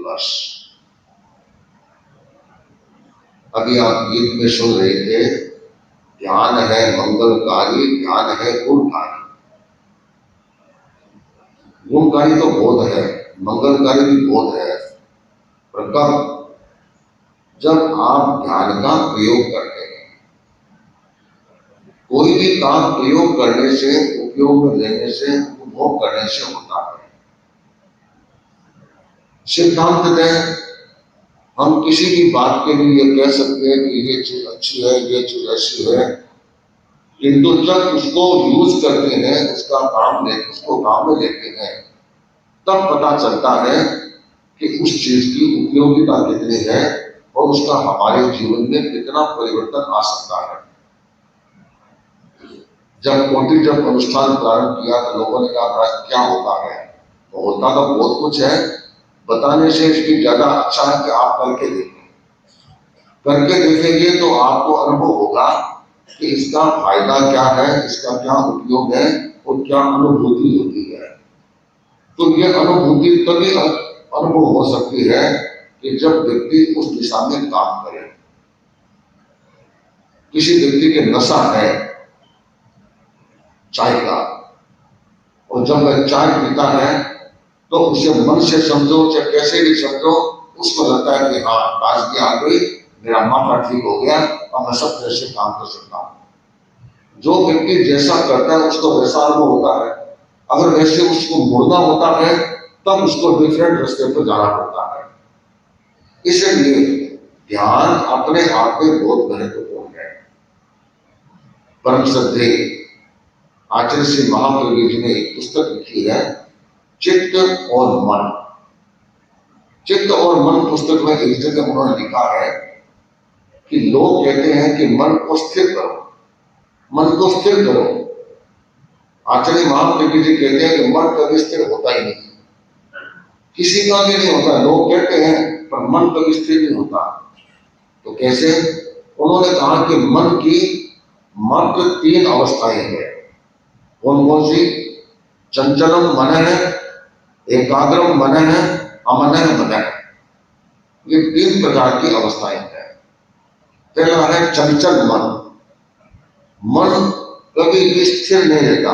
दिवस। अभी आप गीत में सुन रहे थे, ध्यान है मंगलकारी, ध्यान है गुणकारी। गुणकारी तो बोध है, मंगलकारी भी बोध है, पर कब? जब आप ध्यान का प्रयोग करते हैं। कोई भी काम प्रयोग करने से, उपयोग में लेने से, उपभोग करने से होता है। सिद्धांत में हम किसी भी बात के लिए ये कह सकते हैं कि ये चीज अच्छी है, ये चीज ऐसी है, किंतु जब उसको यूज करते हैं, उसको काम में लेते हैं, तब पता चलता है कि उस चीज की उपयोगिता कितनी है और उसका हमारे जीवन में कितना परिवर्तन आ सकता है। जब अनुष्ठान प्रारंभ किया तो लोगों ने कहा क्या होता है? तो होता तो बहुत कुछ है, बताने से इसकी ज्यादा अच्छा है कि आप करके देखें। करके देखेंगे तो आपको अनुभव होगा कि इसका फायदा क्या है, इसका क्या उपयोग है और क्या अनुभूति होती है। तो ये अनुभूति तभी अनुभव हो सकती है कि जब व्यक्ति उस दिशा में काम करे। किसी व्यक्ति के नशा है चाय का, और जब वह चाय पीता है तो उसे मन से समझो चाहे कैसे भी समझो, उसको लगता है कि हाँ ताजगी आ गई, मेरा माथा ठीक हो गया और मैं सब तरह से काम कर सकता हूँ। जो व्यक्ति जैसा करता है उसको वैसा अनुभव होता है। अगर वैसे उसको मुड़ना होता है तब उसको डिफरेंट रास्ते पर जाना पड़ता है। इसलिए ध्यान अपने आप में बहुत महत्वपूर्ण है। परम श्रद्धे आचार्य श्री महाप्रभु जी ने एक पुस्तक लिखी है, चित्त और मन। चित्त और मन पुस्तक में एक जगह उन्होंने लिखा है कि लोग कहते हैं कि मन को स्थिर करो, मन को स्थिर करो। आचार्य महाप्रभु जी कहते हैं कि मन कभी स्थिर होता ही नहीं, किसी का भी नहीं होता। लोग कहते हैं पर मन कभी स्थिर नहीं होता। तो कैसे? उन्होंने कहा कि मन की मात्र 3 अवस्थाएं हैं। कौन कौन सी? चंचलम मन है, एकाग्रम मन है, अमन मन है। ये 3 प्रकार की अवस्थाएं हैं। पहला है चंचल मन। मन कभी भी स्थिर नहीं रहता।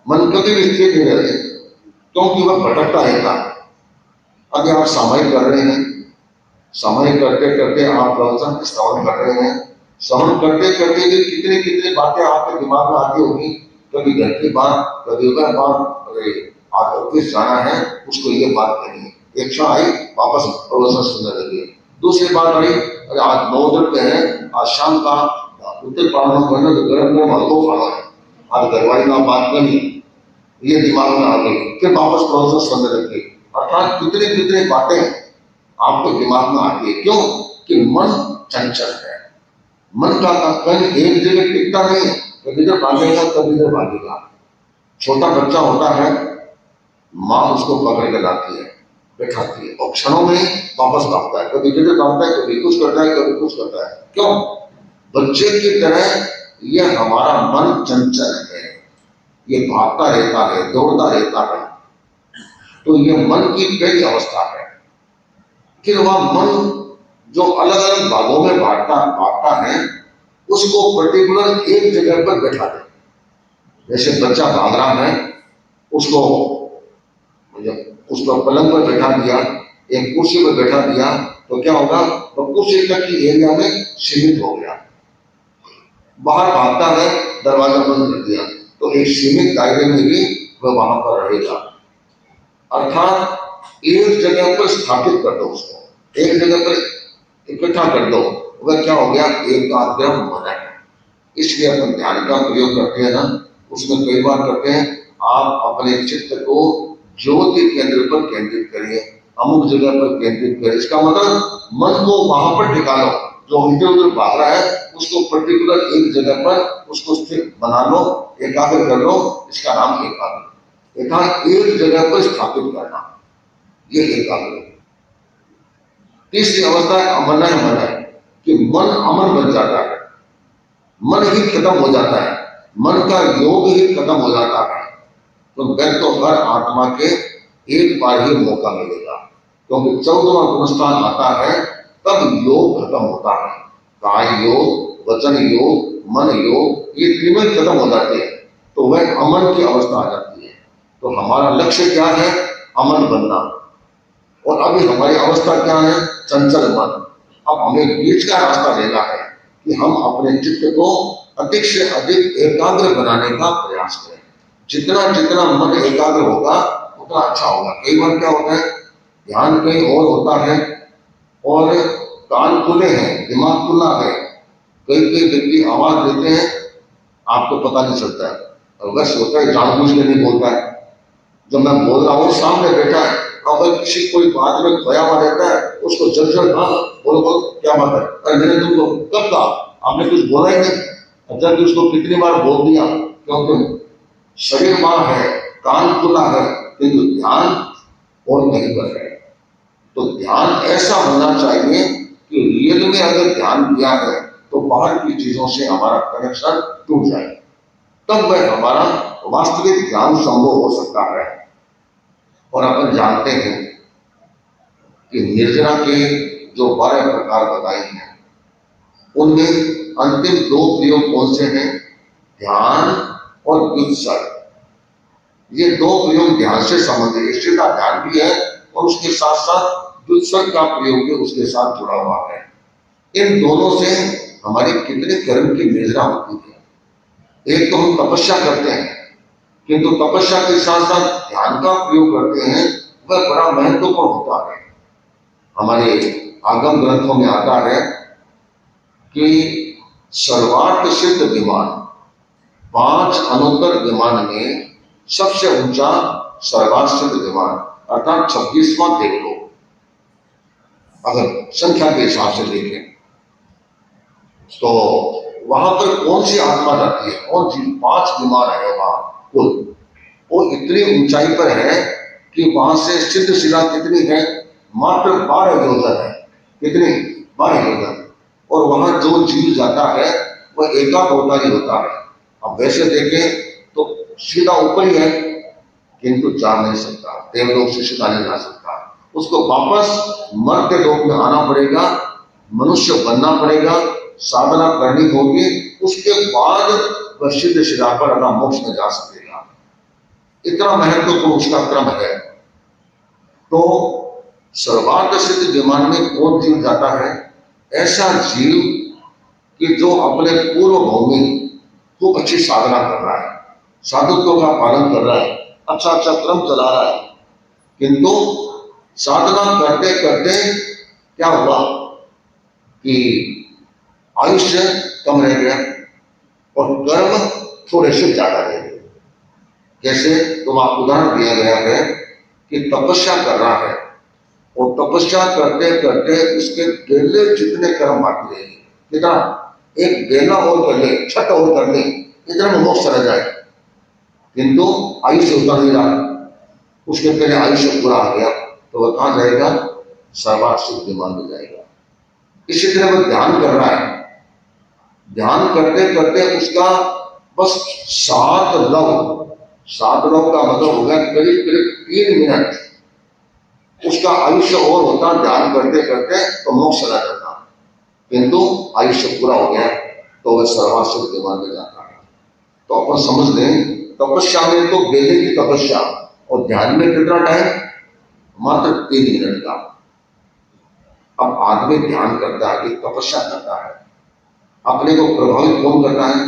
मन कभी भी स्थिर नहीं रहते क्योंकि वह भटकता रहता है। अभी आप सामायिक कर रहे हैं, सामायिक करते करते आप प्रवचन श्रवण कर रहे हैं, श्रवण करते करते भी कितनी कितनी बातें आपके दिमाग में आती होगी। कभी घर की बात, कभी वह बात, अरे आज ऑफिस जाना है उसको ये बात करनी है, एक क्षण आई वापस प्रवचन सुनने लगे। दूसरी बात आई, अरे आज 9 दिन पे है, आज शाम का उत्तर पाड़ना करना तो गर्म गर्म हल्को खाना है, आज घरवाली ना बात करनी, ये दिमाग में आ गई, फिर वापस प्रवचन सुनने लगे। अर्थात कितनी कितनी बातें आपके दिमाग में आती है। क्यों? कि मन चंचल है। मन का कण एक जगह टिकता नहीं है, कभी इधर भागेगा कभी इधर भागेगा। छोटा बच्चा होता है, माँ उसको पकड़ के लाती है, बैठाती है और क्षणों में वापस भागता है, कभी किधर भागता है, कभी कुछ करता है, कभी कुछ करता है। क्यों? बच्चे की तरह यह हमारा मन चंचल है, ये भागता रहता है, दौड़ता रहता है। तो ये मन की पहली अवस्था है। फिर वह मन जो अलग अलग भागों में भागता है, उसको पर्टिकुलर एक जगह पर बैठा दे। जैसे बच्चा भाग रहा है, उसको पलंग पर बैठा दिया, एक कुर्सी पर बैठा दिया, तो क्या होगा? तो कुर्सी तक की एरिया में सीमित हो गया। बाहर भागता है, दरवाजा बंद कर दिया, तो एक सीमित दायरे में ही वह वहां पर रहेगा। अर्थात एक जगह पर स्थापित कर दो उसको, एक जगह पर इकट्ठा कर दो, वह क्या हो गया? एकाग्र मन है। इसलिए अपन ध्यान का प्रयोग करते हैं ना, उसमें कई बार करते हैं, आप अपने चित्त को ज्योति केंद्र पर केंद्रित करिए, अमुक जगह पर केंद्रित करिए। इसका मतलब मन को वहां पर टिका लो, जो इधर उधर भाग रहा है उसको पर्टिकुलर एक जगह पर उसको स्थिर बना लो, एकाग्र कर लो। इसका नाम एकाग्र। एक जगह पर स्थापित करना, ये एकाग्र। तीसरी अवस्था है अमन मन है, कि मन अमन बन जाता है, मन ही खत्म हो जाता है, मन का योग ही खत्म हो जाता है। तो फिर तो हर आत्मा के एक बार ही मौका मिलेगा, क्योंकि 14वां गुणस्थान आता है तब योग खत्म होता है। काय योग, वचन योग, मन योग, ये तीनों खत्म हो जाते हैं, तो वह अमन की अवस्था आ जाती है। तो हमारा लक्ष्य क्या है? अमन बनना। और अभी हमारी अवस्था क्या है? चंचल मन। अब हमें बीच का रास्ता लेना है कि हम अपने चित्त को अधिक से अधिक एकाग्र बनाने का प्रयास करें। जितना जितना मन एकाग्र होगा उतना अच्छा होगा। कई बार क्या होता है, ध्यान कहीं और होता है और कान खुले हैं, दिमाग खुला है, कई कई व्यक्ति आवाज देते हैं, आपको पता नहीं चलता है, और वैसे होता है जानबूझ के नहीं बोलता है। जब मैं बोल रहा हूँ सामने बैठा है, अगर किसी कोई बात में खोया हुआ रहता है, उसको जल जल, हाँ बोलो बोलो क्या बात है, अरे मैंने तुमको कब कहा, आपने कुछ बोला ही नहीं। जब उसको कितनी बार बोल दिया, क्योंकि शरीर वहां है, कान खुला है, किंतु ध्यान और कहीं पर है। तो ध्यान ऐसा होना चाहिए कि रियल में अगर ध्यान दिया है तो बाहर की चीजों से हमारा कनेक्शन टूट जाए, तब वह हमारा वास्तविक ध्यान संभव हो सकता है। और अपन जानते हैं कि निर्जरा के जो 12 प्रकार बताए हैं, उनमें अंतिम 2 प्रयोग कौन से हैं? ध्यान और व्युत्सर्ग। ये 2 प्रयोग ध्यान से संबंधित, स्थिरता ध्यान भी है और उसके साथ साथ व्युत्सर्ग का प्रयोग भी उसके साथ जुड़ा हुआ है। इन दोनों से हमारी कितने कर्म की निर्जरा होती है। एक तो हम तपस्या करते हैं, किंतु तपस्या के साथ साथ ध्यान का प्रयोग करते हैं, वह बड़ा महत्वपूर्ण होता है। हमारे आगम ग्रंथों में आता है कि सर्वार्थ सिद्ध विमान, 5 अनुत्तर विमान में सबसे ऊंचा सर्वार्थ सिद्ध विमान अर्थात 26वां देवलोक, अगर संख्या के हिसाब से देखें तो वहां पर कौन सी आत्मा जाती है? कौन सी 5 विमान है वहां कुल, वो इतनी ऊंचाई पर है कि वहां से सिद्ध शिला कितनी है? मात्र 12 योजन है। कितनी? 12 योजन। और वहां जो जीव जाता है वह एकाग्रता होता है। अब वैसे देखें तो सीधा ऊपर ही है, किंतु जा नहीं सकता, देवलोक से सीधा नहीं जा सकता, उसको वापस मर्त्य लोक में आना पड़ेगा, मनुष्य बनना पड़ेगा, साधना करनी होगी, उसके बाद वह सिद्ध शिला पर अदा मोक्ष में जा सकेगा। इतना महत्वपूर्ण उसका क्रम है। तो सर्वार्थ सिद्ध विमान में कौन जीव जाता है? ऐसा जीव कि जो अपने पूर्व भूमि खूब अच्छी साधना कर रहा है, साधुत्व का पालन कर रहा है, अच्छा अच्छा क्रम चला रहा है, किंतु साधना करते करते क्या हुआ कि आयुष्य कम रह गया और कर्म थोड़े से ज्यादा रह गए। जैसे तुम आप उदाहरण दिया गया है कि तपस्या कर रहा है और तपस्या करते करते उसके बेले जितने कर्म बाकी रहेंगे, कितना? एक बेला और कर ले, छठ और कर ले, इतना में मोक्ष चला जाए, किंतु आयुष्य उतर नहीं रहा, उसके पहले आयुष्य पूरा आ गया, तो वह कहां जाएगा? सर्वार्थ सिद्ध विमान में जाएगा। इसी तरह वह ध्यान कर रहा है, ध्यान करते करते उसका बस 7 लव, 7 लव का मतलब हो गया करीब करीब 3 मिनट उसका आयुष्य और होता ध्यान करते करते तो मोक्ष चला जाता, किंतु आयुष्य पूरा हो गया तो वह सर्वार्थ सिद्ध विमान में जाता है। तो अपन समझ लें, तपस्या में तो बेले की तपस्या और ध्यान में कितना टाइम? मात्र 3 मिनट का। अब आदमी ध्यान करता है कि तपस्या करता है, अपने को प्रभावित कौन करता है?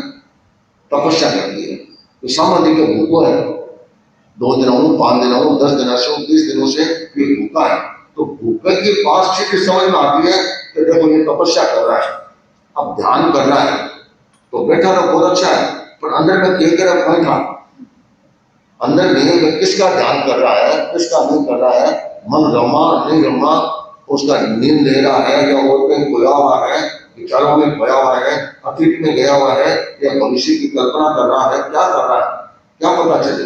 तपस्या करती है। तो सामान्य के भूखो है, 2 दिन हूं, 5 दिन हूं, 10 दिन से 30 दिनों से फिर भूखा है, तो भूखे की बात चीज समझ में आती है कि देखो ये तपस्या कर रहा है, अब ध्यान कर रहा है, तो बैठा तो बहुत अच्छा है, पर अंदर में क्या कर रहा था? अंदर नहीं में किसका ध्यान कर रहा है, किसका नहीं कर रहा है, मन रमा नहीं रमा, उसका नींद ले रहा है या और कहीं खोया हुआ है, विचारों में खोया हुआ है, अतीत में गया हुआ है या भविष्य की कल्पना कर रहा है, क्या कर रहा है? क्या पता चले?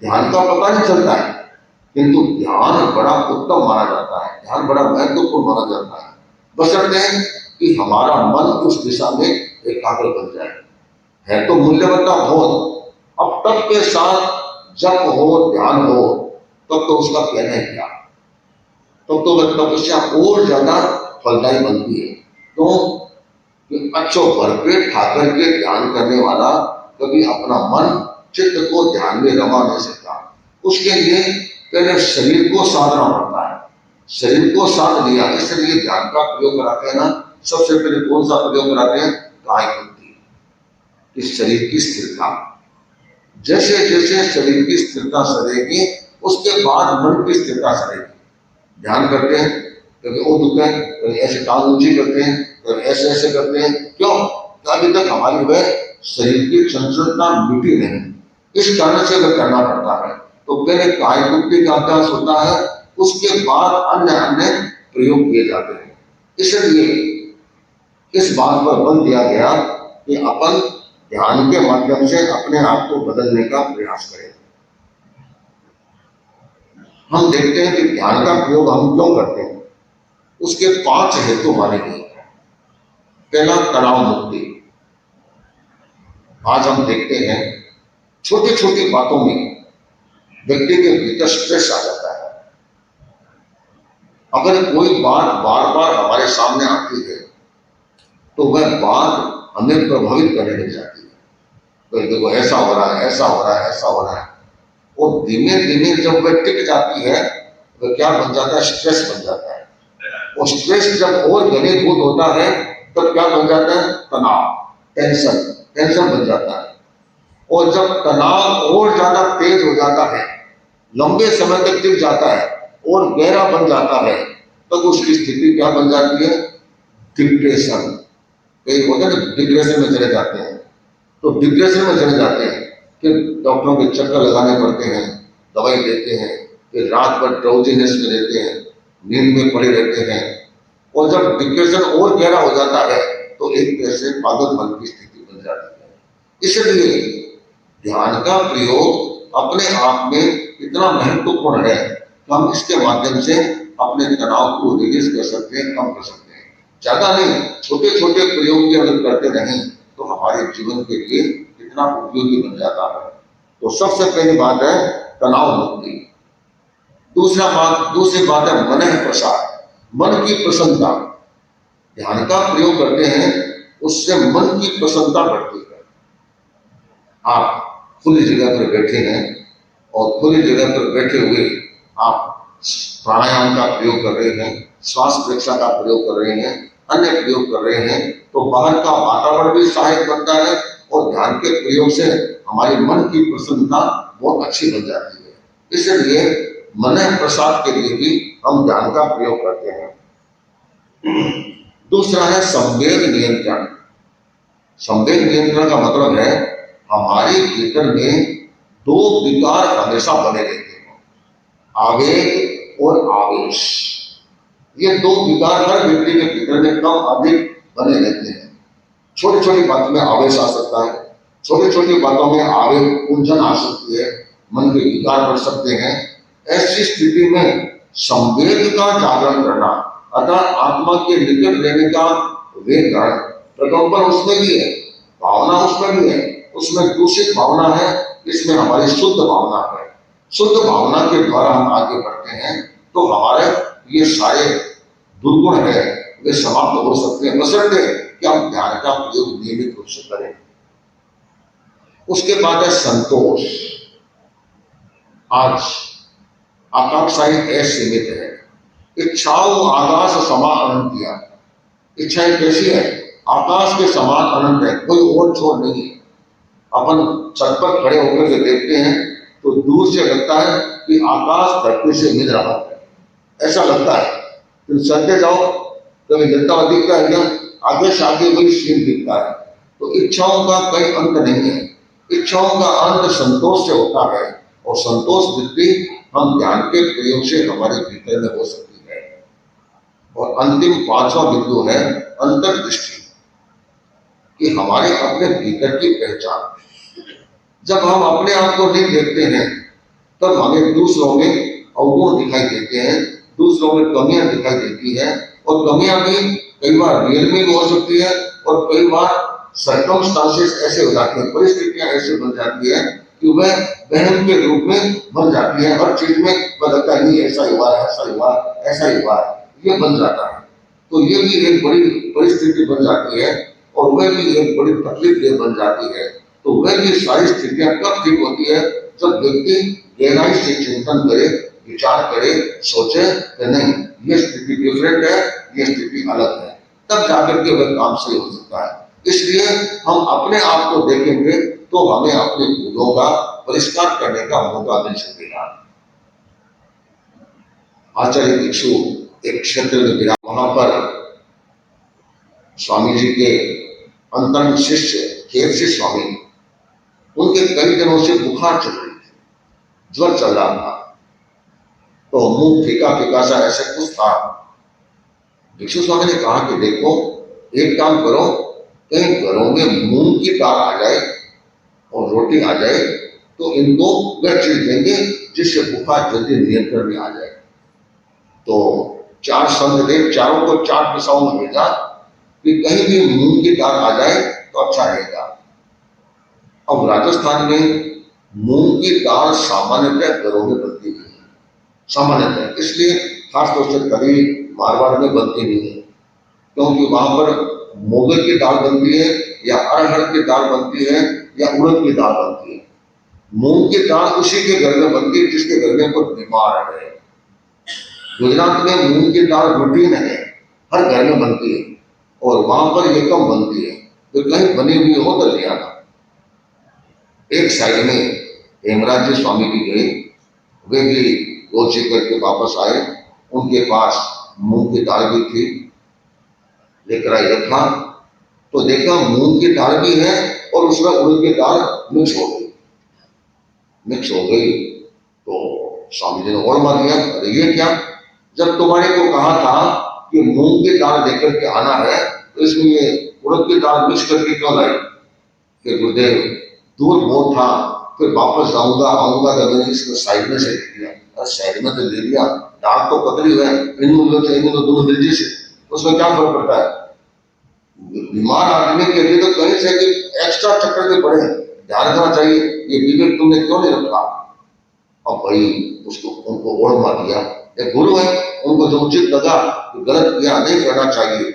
ध्यान का पता नहीं चलता है, किंतु ध्यान बड़ा उत्तम माना जाता है, ध्यान बड़ा महत्वपूर्ण माना जाता है, बशर्ते कि हमारा मन उस दिशा में एकाग्र बन जाए। है तो मूल्यवत्ता बहुत, अब तब के साथ जप हो, ध्यान हो, तब तो उसका कहना है क्या। तो वह तपस्या और ज्यादा फलदायी बनती है। तो अच्छो भरपेट खाकर के ध्यान करने वाला कभी अपना मन चित्त को ध्यान में रमा नहीं सकता। उसके लिए पहले शरीर को साधना पड़ता है। शरीर को साध लिया, इसलिए ध्यान का प्रयोग कराते हैं ना। सबसे पहले कौन सा प्रयोग कराते हैं? काय बुद्धि, इस शरीर की स्थिरता। जैसे जैसे शरीर की स्थिरता सधेगी उसके बाद मन की स्थिरता सधेगी। ध्यान करते हैं कभी वो दुख है, कभी ऐसे टांग ऊंची करते हैं, कभी ऐसे ऐसे करते हैं। क्यों? तो अभी तक हमारी वह शरीर की चंचलता मिटी नहीं, इस कारण से वह करना पड़ता है। तो पहले काय बुद्धि का अभ्यास होता है, उसके बाद अन्य अन्य प्रयोग किए जाते हैं। इसलिए इस बात पर बल दिया गया कि अपन ध्यान के माध्यम से अपने आप को बदलने का प्रयास करें। हम देखते हैं कि ध्यान का प्रयोग हम क्यों करते हैं, उसके 5 हेतु माने गए हैं। पहला, तनाव मुक्ति। आज हम देखते हैं छोटी छोटी बातों में व्यक्ति के भीतर स्ट्रेस आ जाता है। अगर कोई बात बार बार हमारे सामने आती है तो वह बात हमें प्रभावित करने लग जाती है। तो देखो ऐसा हो रहा है, ऐसा हो रहा है, ऐसा हो रहा है। और धीमे धीमे जब वह टिक जाती है तो क्या बन जाता है? स्ट्रेस बन जाता है। और स्ट्रेस जब और घनीभूत होता है तब क्या बन जाता है? तनाव, टेंशन, टेंशन बन जाता है। और जब तनाव और ज्यादा तेज हो जाता है, लंबे समय तक टिक जाता है और गहरा बन जाता है, तब उसकी स्थिति क्या बन जाती है? डिप्रेशन। कई होते हैं डिप्रेशन में चले जाते हैं। तो डिप्रेशन में चले जाते हैं कि डॉक्टरों के चक्कर लगाने पड़ते हैं, दवाई देते हैं, फिर रात भर ड्राउजीनेस में रहते हैं, नींद में पड़े रहते हैं। और जब डिप्रेशन और गहरा हो जाता है तो एक तरह से पागलपन की स्थिति बन जाती है। इसलिए ध्यान का प्रयोग अपने आप में इतना महत्वपूर्ण है कि हम इसके माध्यम से अपने तनाव को रिलीज कर सकते हैं, कम कर सकते हैं। ज्यादा नहीं, छोटे छोटे प्रयोग भी अगर करते रहें तो हमारे जीवन के लिए इतना उपयोगी बन जाता है। तो सबसे पहली बात है तनाव मुक्ति। दूसरी बात है मन प्रसाद, मन की प्रसन्नता। ध्यान का प्रयोग करते हैं उससे मन की प्रसन्नता बढ़ती है। आप खुली जगह पर बैठे हैं और खुली जगह पर बैठे हुए आप प्राणायाम का प्रयोग कर रहे हैं, श्वास प्रक्रिया का प्रयोग कर रहे हैं, अन्य प्रयोग कर रहे हैं, तो बाहर का वातावरण भी सहायक बनता है और ध्यान के प्रयोग से हमारे मन की प्रसन्नता बहुत अच्छी बन जाती है। इसलिए मन प्रसाद के लिए भी हम ध्यान का प्रयोग करते हैं। दूसरा है संवेग नियंत्रण। संवेग नियंत्रण का मतलब है हमारे भीतर में 2 विकार हमेशा बने रहते हैं, आवेग और आवेश। ये 2 विकार हर व्यक्ति के भीतर में कम अधिक बने रहते हैं। छोटी छोटी बातों में आवेश आ सकता है, छोटी छोटी बातों में आवेग उलझन आ सकती है, मन के विकार बढ़ सकते हैं। ऐसी स्थिति में संवेग का जागरण करना, अर्थात आत्मा के निकट रहने का वेग, प्रकंपन उसमें भी है, भावना उसमें भी है। उसमें दूषित भावना है, इसमें हमारी शुद्ध भावना है। शुद्ध भावना के द्वारा हम आगे बढ़ते हैं तो हमारे ये सारे दुर्गुण है वे समाप्त हो सकते हैं, बशर्ते कि हम ध्यान का प्रयोग नियमित रूप से करें। उसके बाद है संतोष। आज आकांक्षाएं असीमित है, इच्छाओं आकाश समान अनंत दिया। इच्छाएं कैसी है? आकाश के समान अनंत है, कोई और छोर नहीं है। अपन छत पर खड़े होकर के देखते हैं तो दूर से लगता है कि आकाश धरती से मिल रहा है, ऐसा लगता है। तुम चलते जाओ कभी मिलता हुआ दिखता है क्या? आगे से आगे वही सीन दिखता है। तो इच्छाओं का कोई अंत नहीं है। इच्छाओं का अंत संतोष से होता है और संतोष वृत्ति हम ध्यान के प्रयोग से हमारे भीतर में हो सकती है। और अंतिम 5वां बिंदु है अंतर्दृष्टि, कि हमारे अपने भीतर की पहचान। जब हम अपने आप को नहीं देखते हैं तब हमें दूसरों में अवगुण दिखाई देते हैं, दूसरों में कमियां दिखाई देती है। और कमियां भी कई बार रियल में हो सकती है और कई बार सर्कमस्टांसेस ऐसे हो जाते हैं, परिस्थितियां ऐसे बन जाती है कि वह बहन के रूप में बन जाती है। हर चीज में वह लगता है नहीं ऐसा ही हुआ, ऐसा ही हुआ, ऐसा ही हुआ, ये बन जाता है। तो ये भी एक बड़ी परिस्थिति बन जाती है और वह भी एक बड़ी तकलीफ बन जाती है। तो वह भी सारी स्थितियां कब ठीक होती है, जब व्यक्ति गहराई से चिंतन करे, विचार करे, सोचे कि नहीं ये स्थिति डिफरेंट है, ये स्थिति अलग है, तब जाकर के वह काम सही हो सकता है। इसलिए हम अपने आप को देखेंगे तो हमें अपने भूलों का परिष्कार करने का मौका मिल सकेगा। आचार्य भिक्षु एक क्षेत्र में गिरा, वहां पर स्वामी जी के अंतरंग शिष्य केरसी स्वामी, उनके कई दिनों से बुखार चल रही थी, ज्वर चल रहा था, तो मुंह फीका फीका सा ऐसे कुछ था। भिक्षु स्वामी ने कहा कि देखो एक काम करो, कहीं घरों में मूंग की दाल आ जाए और रोटी आ जाए तो इनको वह चीज देंगे जिससे बुखार जल्दी नियंत्रण में आ जाए। तो 4 संत थे, चारों को 4 दिशाओं में भेजा कि कहीं भी मूंग की दाल आ जाए तो अच्छा रहेगा। अब राजस्थान में मूंग की दाल सामान्यतः घरों में बनती नहीं है, सामान्यतः, इसलिए खासतौर से कभी मारवाड़ में बनती नहीं है, क्योंकि वहां पर मोगर की दाल बनती है या अरहर की दाल बनती है या उड़द की दाल बनती है। मूंग की दाल उसी के घर में बनती है जिसके घर में कोई बीमार है। गुजरात में मूंग की दाल रूटीन है, हर घर में बनती है और वहां पर ये कम बनती है, तो कहीं बनी हुई हो तो ले आना। एक साइड में हेमराज जी स्वामी जी गए, वे भी गोची करके वापस आए, उनके पास मूंग की दाल भी थी, लेकर आई रखा तो देखा मूंग की दाल भी है और उसमें उड़द की दाल मिक्स हो गई। तो स्वामी जी ने और मार दिया, अरे ये क्या, जब तुम्हारे को कहा था कि मूंग की दाल लेकर के आना है तो इसमें ये उड़द की दाल मिक्स करके क्यों लाई? कि गुरुदेव दूर बहुत था, फिर वापस आऊंगा तो मैंने इसको साइड में से ले लिया। साइड में तो ले लिया, दाल तो पतली है, इनमें तो दोनों मिल जैसे, उसमें क्या फर्क पड़ता है? बीमार आदमी के लिए तो कहीं से कि एक्स्ट्रा चक्कर में पड़े, ध्यान रखना चाहिए, ये विवेक तुमने क्यों नहीं रखा? अब भाई उसको उनको ओढ़ मार दिया। एक गुरु है, उनको जो उचित लगा कि गलत किया, नहीं करना चाहिए।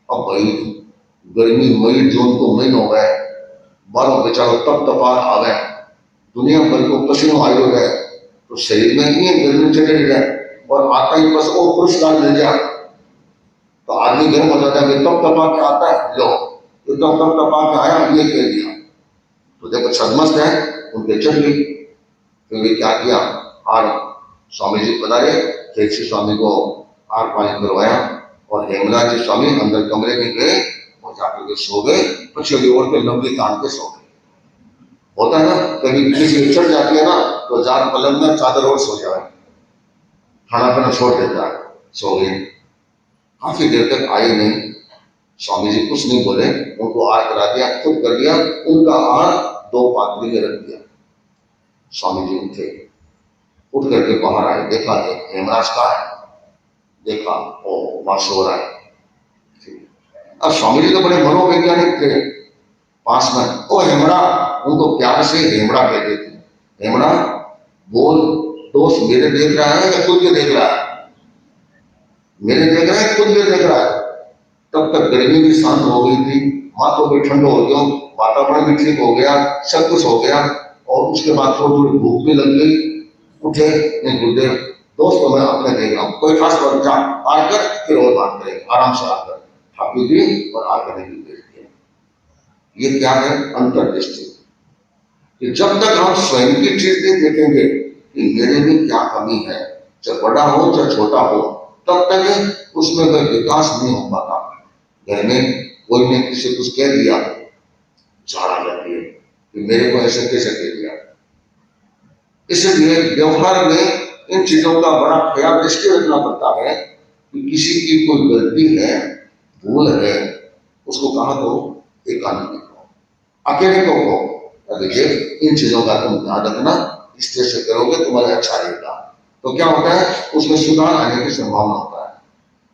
अब भाई गर्मी मई जून को महीनों हो गए, बारों बेचारों तप तपा आ गए, दुनिया भर को पसीनों आए हो गए, तो शरीर में ही गर्मी चले गए और आता ही बस वो पुरस्कार मिल जाए तो आदमी गर्म हो जाता है, तब तपा के आता है, लो तो तब तपा के आया, ये कह दिया तो देखो छदमस्त है, उनके चढ़ गई। फिर क्या किया, आर स्वामी जी पधारे, केरसी स्वामी को आर पानी करवाया और हेमराज जी स्वामी अंदर कमरे में गए और जाकर के सो गए, पछली ओर पे लंबी तान के सो गए। होता है ना, कभी किसी चढ़ जाती है ना तो जान पलंग में चादर और सो जाए, खाना पीना छोड़ देता है, सो गए। काफी देर तक आए नहीं, स्वामी जी कुछ नहीं बोले, उनको आर करा दिया, खुद कर दिया, उनका आर 2 पातली में रख दिया। स्वामी जी उठे, उठ करके बाहर आए, देखा हेमराज का है, देखा ओ वहां सो रहा है। अब स्वामी जी तो बड़े मनोवैज्ञानिक थे, पास में ओ हेमड़ा, उनको प्यार से हेमड़ा कहते थे। हेमड़ा बोल, दोस्त मेरे देख रहा है या खुद के देख रहा है? मेरे देख रहा है, खुद के देख रहा है। तब तक गर्मी भी शांत हो गई थी, माथों भी ठंडा हो गया, वातावरण भी ठीक हो गया, सब कुछ हो गया और उसके बाद थोड़ी भूख भी लग गई। उठे, नहीं गुरुदेव दोस्त को मैं अपने देख रहा हूँ, कोई खास बात आकर फिर और बात करें, आराम से आकर खा पी ली और आकर नहीं देख दिया। ये क्या है? अंतर्दृष्टि। कि जब तक हम स्वयं की चीज नहीं देखेंगे कि मेरे में क्या कमी है, चाहे बड़ा हो चाहे छोटा हो, तब तक उसमें कोई विकास नहीं हो पाता। घर में कोई ने किसी कुछ कह दिया, झाड़ा जाती है कि मेरे को ऐसे कैसे कह दिया। इसलिए व्यवहार में इन चीजों का बड़ा ख्याल इसलिए रखना पड़ता है कि किसी की कोई गलती है, भूल है, उसको कहा तो एकांत को, अकेले को कहो, देखिए इन चीजों का तुम ध्यान रखना, इस तरह से करोगे तुम्हारा अच्छा रहेगा। तो क्या होता है, उसमें सुधार आने की संभावना होता है।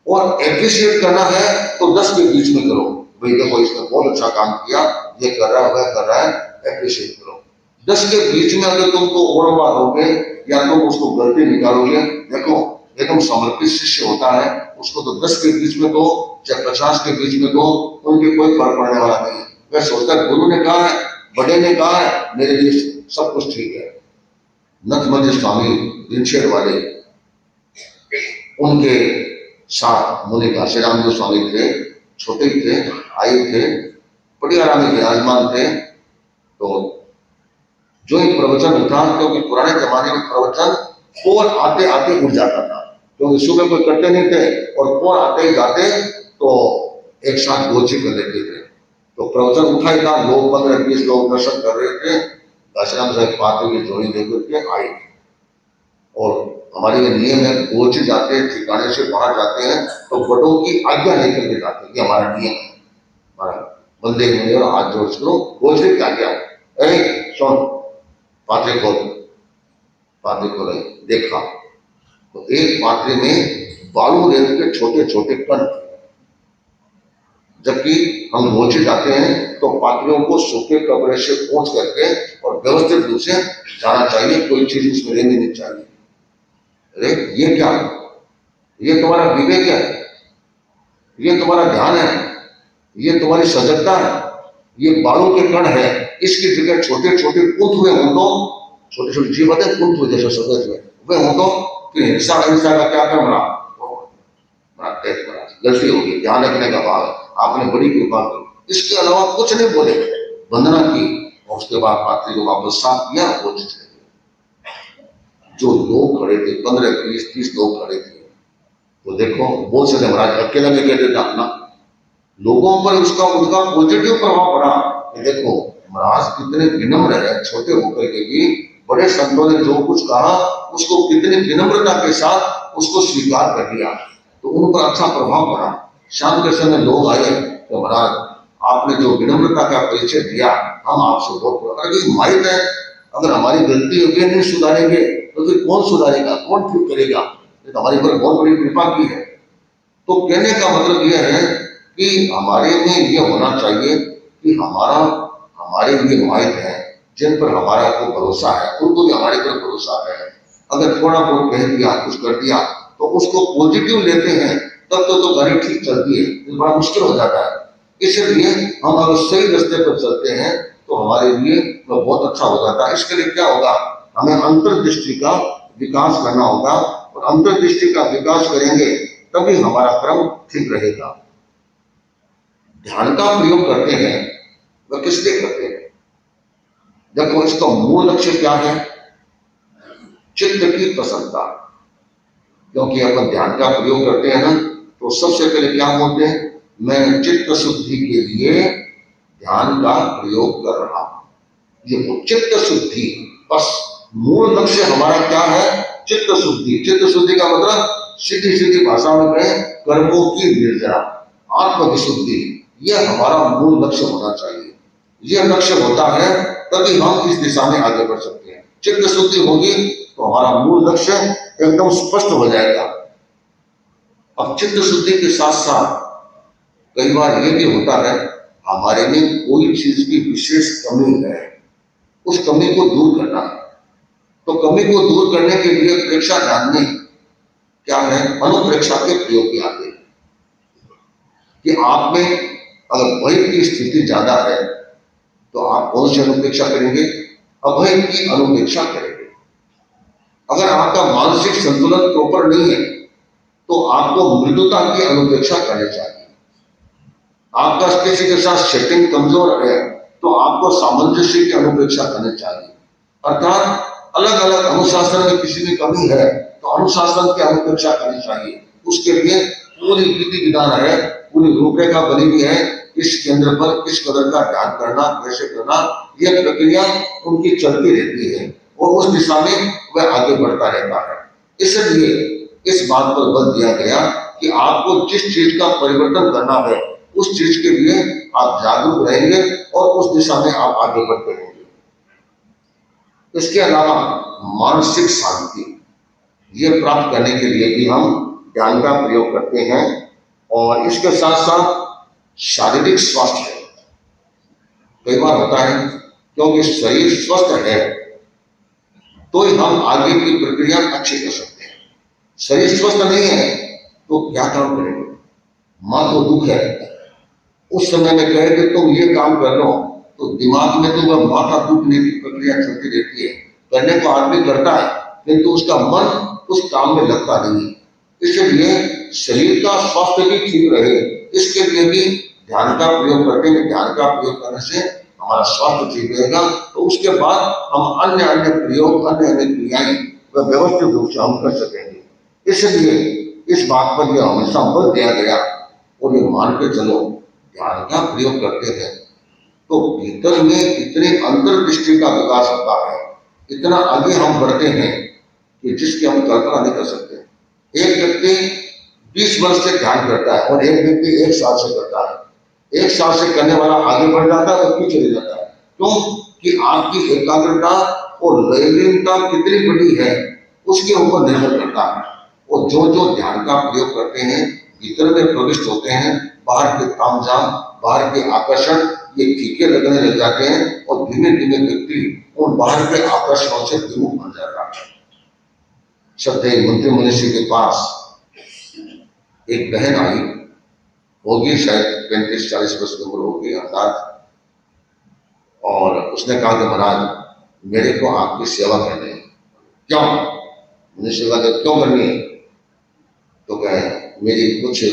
और एप्रिशिएट करना है तो 10 के बीच में करो, भाई देखो इसने बहुत अच्छा काम किया, ये कर रहा है, वह कर रहा है, एप्रिशिएट करो। 10 के बीच में अगर तुमको ओढ़वा दोगे या तुम उसको गलती निकालोगे, देखो एकदम समर्पित शिष्य होता है, उसको तो 10 के बीच में दो चाहे 50 के बीच में दो, उनके कोई फर्क पड़ने वाला नहीं है। वह सोचता है गुरु ने कहा है, बड़े ने कहा है, मेरे लिए सब कुछ ठीक है। नथमंज स्वामी दिनशेर वाले, उनके साथ मुनि घासीराम जो स्वामी थे, छोटे थे, आयु थे, बड़ी आरामी विराजमान थे। तो जो एक प्रवचन उठा, क्योंकि पुराने जमाने में प्रवचन पोर आते आते उठ जाता था, क्योंकि सुबह कोई करते नहीं थे और पोर आते ही जाते तो एक साथ गोची कर लेते थे। तो प्रवचन उठा ही था, लोग 15-20 लोग दर्शन कर रहे थे, घासीराम साहब पात्र की जोड़ी लेकर के आए। और हमारे ये नियम है, गोच जाते हैं ठिकाने से बाहर जाते हैं तो बड़ों की आज्ञा लेकर के जाते हैं, ये हमारा नियम है। हमारा बंदे मिले और हाथ जोड़ करो, गोच की आज्ञा है। सुन, पात्रे खोल, पात्रे खोले, देखा तो एक पात्रे में बालू रेत के छोटे छोटे कण, जबकि हम गोचे जाते हैं तो पात्रों को सूखे कपड़े से पोंछ करके और व्यवस्थित रूप से जाना चाहिए, कोई चीज उसमें लेनी नहीं चाहिए। अरे ये क्या, ये तुम्हारा विवेक है, ये तुम्हारा ध्यान है, ये तुम्हारी सजगता है, ये बालों के कण है, इसकी जगह छोटे छोटे कुंत हुए हों तो, छोटे छोटे जीव होते कुंत हुए जैसे सदस्य हुए हों तो फिर हिंसा हिंसा का क्या करना, गलती होगी, ध्यान रखने का भाव है, आपने बड़ी कृपा की, इसके अलावा कुछ नहीं बोले, वंदना की और उसके बाद पात्री को वापस साफ किया। वो जो लोग खड़े थे 15-20-30 लोग खड़े थे, तो देखो बोल सकते महाराज अकेला में कह देता अपना, लोगों पर उसका उनका पॉजिटिव प्रभाव पड़ा कि देखो महाराज कितने विनम्र है, छोटे होकर के भी बड़े संतों ने जो कुछ कहा उसको कितनी विनम्रता के साथ उसको स्वीकार कर लिया, तो उन पर अच्छा प्रभाव पड़ा। शाम के समय लोग आए तो महाराज आपने जो विनम्रता का परिचय दिया, हम आपसे बहुत, अगर माइट है, अगर हमारी गलती होगी नहीं सुधारेंगे तो फिर कौन सुधारेगा, कौन ठीक करेगा, तो हमारे पर बहुत बड़ी कृपा की है। तो कहने का मतलब यह है कि हमारे में यह होना चाहिए कि हमारे लिए माइट है जिन पर हमारा को भरोसा है, उनको भी हमारे पर भरोसा है। अगर थोड़ा बहुत कह दिया, कुछ कर दिया तो उसको पॉजिटिव लेते हैं, तब तो गाड़ी ठीक चलती है, तो बड़ा मुश्किल हो जाता है। इसलिए हम अगर सही रास्ते पर चलते हैं तो हमारे लिए तो बहुत अच्छा हो जाता है। इसके लिए क्या होगा, हमें अंतर्दृष्टि का विकास करना होगा, और अंतर्दृष्टि का विकास करेंगे तभी हमारा क्रम ठीक रहेगा। ध्यान का प्रयोग करते हैं, वह किस लिए करते हैं? देखो इसका मूल लक्ष्य क्या है, चित्त की प्रसन्नता। क्योंकि अपन ध्यान का प्रयोग करते हैं ना, तो सबसे पहले क्या बोलते हैं, मैं चित्त शुद्धि के लिए ध्यान का प्रयोग कर रहा हूं। ये चित्त शुद्धि, बस मूल लक्ष्य हमारा क्या है, चित्त शुद्धि। चित्त शुद्धि का मतलब सीधी सीधी भाषा में कहें, कर्मों की निर्जरा, आत्मविशुद्धि, यह हमारा मूल लक्ष्य होना चाहिए। यह लक्ष्य होता है तभी हम इस दिशा में आगे बढ़ सकते हैं। चित्त शुद्धि होगी तो हमारा मूल लक्ष्य एकदम स्पष्ट हो जाएगा। अब चित्त शुद्धि के साथ साथ कई बार यह भी होता है, हमारे में कोई चीज की विशेष कमी है, उस कमी को दूर करना है। तो कमी को दूर करने के लिए प्रेक्षा ध्यान में क्या है, अनुप्रेक्षा के प्रयोग की आते हैं कि आप में अगर भय की स्थिति ज्यादा है तो आप कौन सी अनुप्रेक्षा करेंगे, अभय की अनुप्रेक्षा करेंगे। अगर आपका मानसिक संतुलन प्रॉपर नहीं है तो आपको मृदुता की अनुपेक्षा करनी चाहिए। आपका किसी के साथ सेटिंग कमजोर है तो आपको सामंजस्य की अनुपेक्षा करनी चाहिए। अर्थात अलग अलग अनुशासन में किसी में कमी है तो अनुशासन की अनुपेक्षा करनी चाहिए। उसके लिए पूरी विधि विधान है, पूरी रूपरेखा बनी हुई है, इस केंद्र पर किस कदर का ध्यान करना, कैसे करना, यह प्रक्रिया उनकी चलती रहती है और उस दिशा में वह आगे बढ़ता रहता है। इसलिए इस बात पर बल दिया गया कि आपको जिस चीज का परिवर्तन करना है उस चीज के लिए आप जागरूक रहेंगे और उस दिशा में आप आगे बढ़ते रहेंगे। इसके अलावा मानसिक शांति ये प्राप्त करने के लिए भी हम ध्यान का प्रयोग करते हैं, और इसके साथ साथ शारीरिक स्वास्थ्य। कई बार होता है क्योंकि शरीर स्वस्थ है तो ही हम आगे की प्रक्रिया अच्छी कर सकते हैं। शरीर स्वस्थ नहीं है तो क्या काम करेंगे? मां तो दुख है, उस समय में कहे कि तुम ये काम कर लो तो दिमाग में तो वह माथा दुखने की प्रक्रिया चलती रहती है। करने को आदमी करता है किंतु उसका मन उस काम में लगता नहीं। इसलिए शरीर का स्वास्थ्य भी ठीक रहे इसके लिए भी ध्यान का प्रयोग करते हैं। ध्यान का प्रयोग करने से हमारा स्वास्थ्य ठीक रहेगा तो उसके बाद हम अन्य अन्य प्रयोग अन्य अन्य क्रियाएं व्यवस्थित रूप से हम कर सकेंगे। इसलिए इस बात पर यह हमेशा बल दिया गया और ये मान के चलो ध्यान का प्रयोग करते हैं तो भीतर में इतनी अंतर्दृष्टि का विकास होता है, इतना आगे हम बढ़ते हैं कि जिसकी हम कल्पना नहीं कर सकते। एक व्यक्ति 20 वर्ष से ध्यान करता है और एक व्यक्ति 1 साल से करता है। 1 साल से करने वाला आगे बढ़ जाता है और पीछे चले जाता है। क्यों? कि आपकी एकाग्रता और लयलीनता कितनी बड़ी है उसके ऊपर निर्भर करता है। और जो जो ध्यान का प्रयोग करते हैं भीतर में प्रविष्ट होते हैं, बाहर के तामझाम बाहर के आकर्षण ये फीके लगने लग जाते हैं और धीमे धीमे व्यक्ति उन बाहर के आकर्षणों से विमुख बन जाता है। श्रद्धेय मंत्री मनुष्य के पास एक बहन आई, होगी शायद 35-40 वर्ष की उम्र होगी अंदाज, और उसने कहा कि महाराज मेरे को आपकी सेवा करनी है। क्यों? मनुष्य का क्यों करनी है? तो कहे मेरी कुछ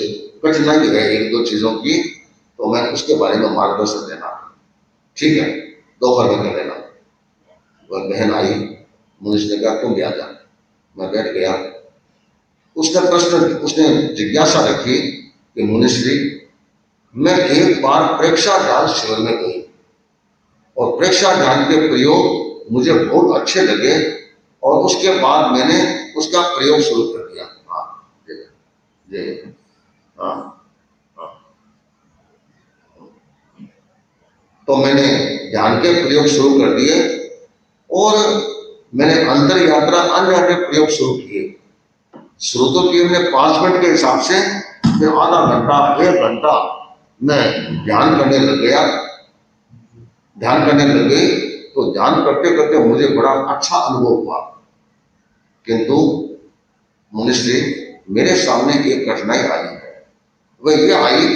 कठिनाई है 1-2 चीजों की तो मैं उसके बारे में मार्गदर्शन देना। ठीक है, दोपहर में कर लेना। वह बहन आई, मनुष्य ने कहा तुम भी आ जा। मैं बैठ गया। उसने जिज्ञासा रखी कि मुनिश्री मैं एक बार प्रेक्षा ध्यान शिविर में गई और प्रेक्षा ध्यान के प्रयोग मुझे बहुत अच्छे लगे और उसके बाद मैंने उसका प्रयोग शुरू कर दिया। तो मैंने ध्यान के प्रयोग शुरू कर दिए और मैंने अंतर यात्रा अन्य अन्य प्रयोग शुरू किए। शुरू तो किए मैंने 5 मिनट के हिसाब से, फिर आधा घंटा 1 घंटा मैं ध्यान करने लग गया। ध्यान करने लग गई तो ध्यान करते करते मुझे बड़ा अच्छा अनुभव हुआ। किंतु मनुष्य मेरे सामने एक कठिनाई आई है। वह यह आई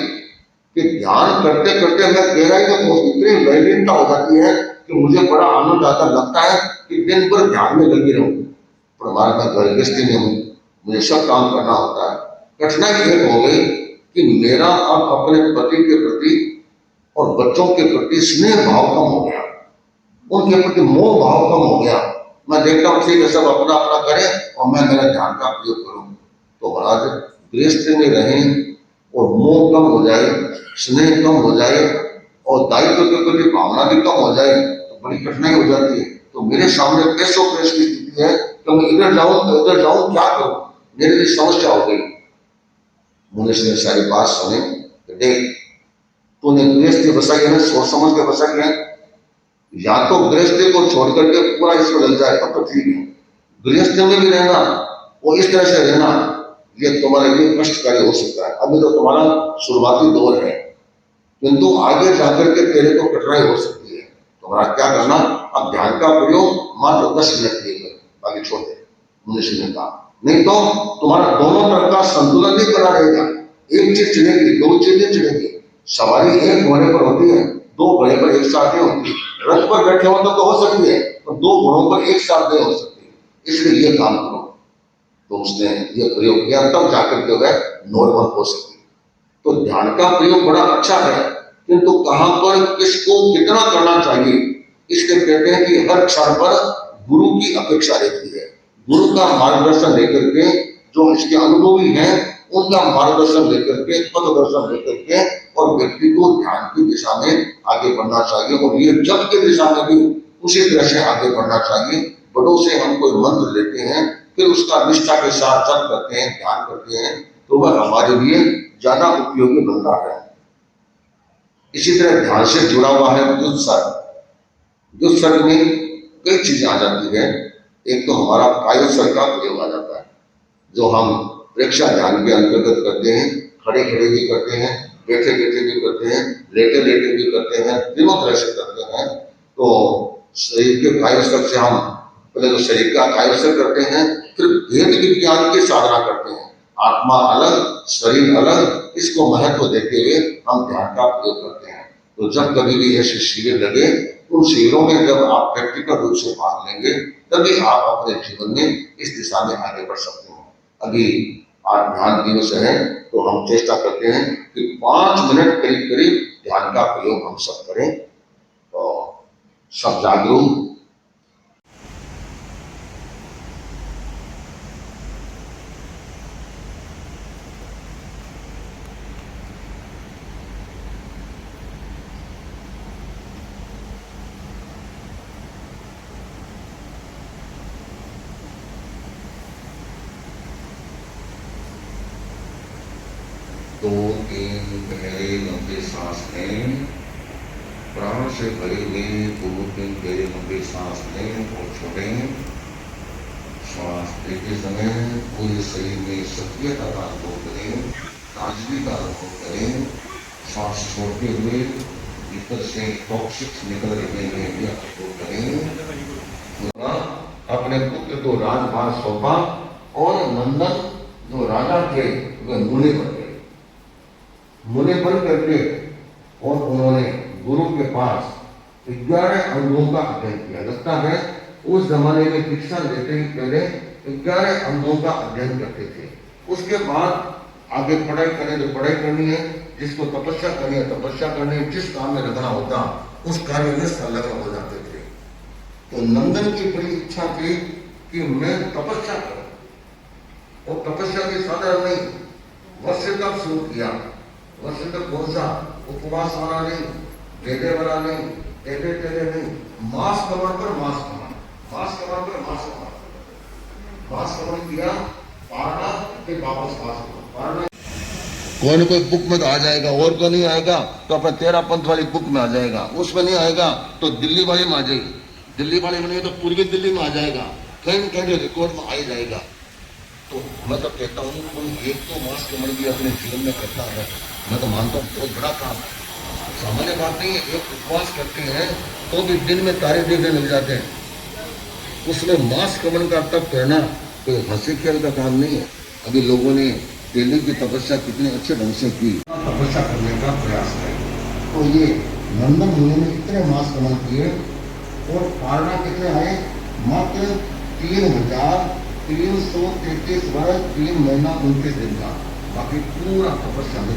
कि ध्यान करते करते मैं गहराई में इतनी लयलीनता हो जाती है कि मुझे बड़ा आनंद आता लगता है कि दिन भर ध्यान में लगी रहूं। पर हमारे मैं घर गृहस्थी में हूँ, मुझे सब काम करना होता है। कठिनाई एक हो गई कि मेरा अब अपने पति के प्रति और बच्चों के प्रति स्नेह भाव कम हो गया, उनके प्रति मोह भाव कम हो गया। मैं देखता हूँ ठीक है सब अपना अपना करें और मैं मेरा ध्यान का प्रयोग करूं। तो महाराज गृहस्थी में रहें और मोह कम हो जाए, स्नेह कम हो जाए और दायित्व के प्रति भावना भी कम हो जाए तो बड़ी कठिनाई हो जाती है। तो मेरे सामने पैसों प्रेस की स्थिति है कि मैं इधर जाऊं क्या करूं, मेरे लिए समस्या हो गई। मुनीष ने सारी बात सुनी, देख तूने गृहस्थी बसाई है ना, सोच समझ के बसाई है। या तो गृहस्थी को छोड़ करके पूरा इसमें लग जाए तब तो ठीक है, गृहस्थी में भी रहना और इस तरह से रहना ये तुम्हारे लिए कष्टकारी हो सकता है। अभी तो तुम्हारा शुरुआती दौर है किंतु आगे जाकर के तेरे को कठिनाई हो सकती है। तुम्हारा क्या करना, अब ध्यान का प्रयोग मात्र 10 मिनट के लिए बाकी छोड़ दे। मनुष्य ने कहा नहीं तो तुम्हारा दोनों तरफ का संतुलन नहीं बना रहेगा। एक चीज चलेगी, 2 चीजें चलेगी। सवारी एक घोड़े पर होती है, 2 घोड़े पर एक साथ नहीं होती। रथ पर बैठे हो तो हो सकती है तो 2 घोड़ों पर एक साथ नहीं हो सकती। इसलिए ये काम करो। तो उसने ये प्रयोग किया तब जाकर के वह नॉर्मल हो सकती। तो ध्यान का प्रयोग बड़ा अच्छा है किंतु कहां पर किसको कितना करना चाहिए इसके कहते हैं कि हर क्षण पर गुरु की अपेक्षा रहती है। गुरु का मार्गदर्शन लेकर के जो इसके अनुभवी हैं उनका मार्गदर्शन लेकर के, पथ दर्शन लेकर के और व्यक्ति को ध्यान की दिशा में आगे बढ़ना चाहिए। और ये जप की दिशा में भी उसी तरह से आगे बढ़ना चाहिए। बड़ों से हम कोई मंत्र लेते हैं फिर उसका निष्ठा के साथ जप करते हैं, ध्यान करते हैं तो वह हमारे लिए ज्यादा उपयोगी बनता है। इसी तरह ध्यान से जुड़ा हुआ है दुस्सर्ग। दुस्सर्ग में कई चीजें आ जाती है। एक तो हमारा कायोत्सर्ग का प्रयोग आ जाता है जो हम प्रेक्षा ध्यान के अंतर्गत करते हैं। खड़े खड़े भी करते हैं, बैठे बैठे भी करते हैं, लेटे लेटे भी करते हैं, तीनों तरह से करते हैं। तो शरीर के कायस्तर से हम पहले तो शरीर का कायस्तर करते हैं, फिर भेद विज्ञान की साधना करते हैं। आत्मा अलग, शरीर अलग, इसको महत्व देते हुए हम ध्यान का प्रयोग करते हैं। तो जब कभी भी ऐसे शिविर लगे, उन शिविरों में जब आप प्रैक्टिकल रूप से भाग लेंगे, तभी आप अपने जीवन में इस दिशा में आगे बढ़ सकते हैं। अभी आज ध्यान दिवस है, तो हम चेष्टा करते हैं कि 5 मिनट करीब करीब ध्यान का प्रयोग हम सब करें। तो सब जागरूक, दो तीन गहरे लंबे सांस लें, प्राण से भरे हुए 2-3 गहरे लंबे सांस लें और छोड़ें। श्वास लेते समय पूरे शरीर में सक्रियता का अनुभव करें, ताजगी का अनुभव करें। श्वास छोड़ते हुए भीतर से टॉक्सिक्स निकल रहे हैं, यह अनुभव करें। अपने पुत्र को राजभार सौंपा और नंदन जो राजा थे वे मुनि बन गए। मुनि बन करके और उन्होंने गुरु के पास 11 अंगों का अध्ययन किया। लगता है उस जमाने में शिक्षा लेते ही पहले 11 अंगों का अध्ययन करते थे। उसके बाद आगे पढ़ाई करें तो पढ़ाई करनी है, जिसको तपस्या करनी है तपस्या करनी है, जिस काम में लगना होता उस कार्य में संलग्न हो जाते थे। तो नंदन की बड़ी इच्छा थी कि मैं तपस्या करूं, और तपस्या की साधारण नहीं, वर्ष तक शुरू किया। वर्ष तक कौन सा उपवास वाला नहीं, टेढ़े वाला नहीं, टेढ़े नहीं, मांस कमर पर मांस कमर, मांस कमर पर मांस कमर, मांस कमर किया, पारना फिर वापस मांस कमर, पारना। कोई न कोई बुक में तो आ जाएगा, और को नहीं आएगा तो अपने 13 पंथ वाली बुक में आ जाएगा, उसमें नहीं आएगा तो दिल्ली वाली में आ जाएगी, दिल्ली वाली में नहीं तो पूर्वी दिल्ली में आ जाएगा, कहीं कहीं रिकॉर्ड में आ ही जाएगा। तो मैं तो कहता हूँ कोई एक तो मांस कमर भी अपने जीवन में करता है, मैं तो मानता हूँ बहुत बड़ा काम, सामान्य बात नहीं है। एक उपवास करते हैं तो भी दिन में तारे देखने लग जाते हैं, उसमें मांस कमन का तप करना कोई हंसी खेल का काम नहीं है। अभी लोगों ने दिल्ली की तपस्या कितने अच्छे ढंग से की, तपस्या करने का प्रयास करें। तो ये नंदन मुनि ने इतने मांस कमन किए और पारना कितने आए, मात्र 3,333 वर्ष 3 महीना 29 दिन का, बाकी पूरा तपस्या में